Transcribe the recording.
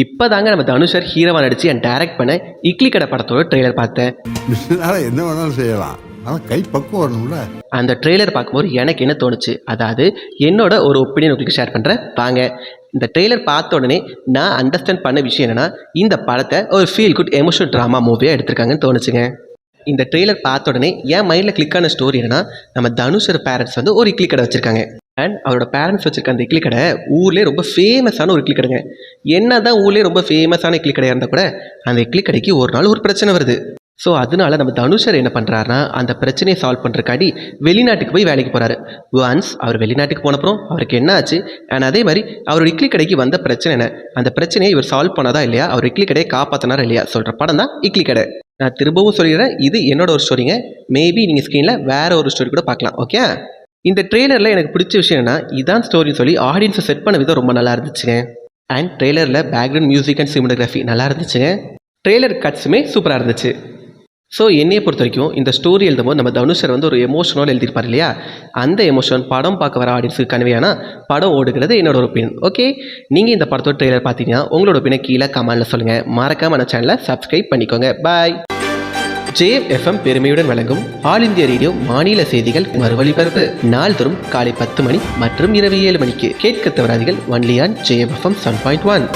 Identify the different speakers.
Speaker 1: இப்பதாங்க நம்ம தனுஷர் ஹீரோவா நடிச்சு என் டைரக்ட் பண்ண இட்லி கடை படத்தோட ட்ரெய்லர் பார்த்தேன்.
Speaker 2: என்ன வேணாலும் செய்யலாம், ஆனால் கை பக்குவம் வரணும்ல.
Speaker 1: அந்த ட்ரெய்லர் பார்க்கும்போது எனக்கு என்ன தோணுச்சு, அதாவது என்னோட ஒரு ஒப்பீனியன் உங்களுக்கு ஷேர் பண்ணுறேன் வாங்க. இந்த ட்ரெய்லர் பார்த்த உடனே நான் அண்டர்ஸ்டாண்ட் பண்ண விஷயம் என்னன்னா, இந்த படத்தை ஒரு ஃபீல் குட் எமோஷனல் ட்ராமா மூவியாக எடுத்திருக்காங்கன்னு தோணுச்சுங்க. இந்த ட்ரெய்லர் பார்த்த உடனே என் மைண்டில் கிளிக் ஆன ஸ்டோரி என்னன்னா, நம்ம தனுஷர் பேரண்ட்ஸ் வந்து ஒரு இட்லி கடை வச்சிருக்காங்க. அண்ட் அவரோட பேரண்ட்ஸ் வச்சிருக்க அந்த இட்லி கடை ஊர்லேயே ரொம்ப ஃபேமஸான ஒரு இட்லி கடைங்க. என்ன தான் ஊர்லேயே ரொம்ப ஃபேமஸான இட்லி கடையாக இருந்தால் கூட அந்த இட்லி கடைக்கு ஒரு நாள் ஒரு பிரச்சனை வருது. ஸோ அதனால நம்ம தனுஷர் என்ன பண்ணுறாருனா, அந்த பிரச்சனையை சால்வ் பண்ணுறக்காடி வெளிநாட்டுக்கு போய் வேலைக்கு போகிறாரு. ஒன்ஸ் அவர் வெளிநாட்டுக்கு போனப்புறம் அவருக்கு என்ன ஆச்சு, அண்ட் அதே மாதிரி அவர் இட்லி கடைக்கு வந்த பிரச்சனை என்ன, அந்த பிரச்சனையை இவர் சால்வ் பண்ணாதா இல்லையா, அவர் இட்லி கடையை காப்பாற்றினாரா இல்லையா சொல்கிற படம் தான் இட்லி கடை. நான் திரும்பவும் சொல்லிடுறேன், இது என்னோட ஒரு ஸ்டோரிங்க. மேபி நீங்கள் ஸ்க்ரீனில் வேற ஒரு ஸ்டோரி கூட பார்க்கலாம். ஓகே, இந்த ட்ரெய்லரில் எனக்கு பிடிச்ச விஷயம் என்னன்னா, இதான் ஸ்டோரின்னு சொல்லி ஆடியன்ஸை செட் பண்ண விதம் ரொம்ப நல்லா இருந்துச்சுங்க. அண்ட் ட்ரெய்லரில் பேக்ரவுண்ட் மியூசிக் அண்ட் சினிமோகிராஃபி நல்லா இருந்துச்சுங்க. ட்ரெய்லர் கட்ஸுமே சூப்பராக இருந்துச்சு. ஸோ என்னையை பொறுத்த வரைக்கும் இந்த ஸ்டோரி எழுதும்போது நம்ம தனுஷர் வந்து ஒரு எமோஷனோடு எழுதியிருப்பார் இல்லையா, அந்த எமோஷன் படம் பார்க்க வர ஆடியன்ஸுக்கு கன்வேயானா படம் ஓடுகிறது என்னோட ஒப்பீனியன். ஓகே, நீங்கள் இந்த படத்தோட ட்ரெய்லர் பார்த்தீங்கன்னா உங்களோட ஒப்பீனியன் கீழே கமெண்ட்டில் சொல்லுங்கள். மறக்காம நம்ம சேனலை சப்ஸ்கிரைப் பண்ணிக்கோங்க. பாய். JFM பெருமையுடன் வழங்கும் ஆல் இந்தியா ரேடியோ மாநில செய்திகள் மறுவழிபரப்பு நாள்தோறும் காலை 10 மணி மற்றும் இரவு 7 மணிக்கு கேட்க தவறாதீர்கள். Only on JFM 7.1.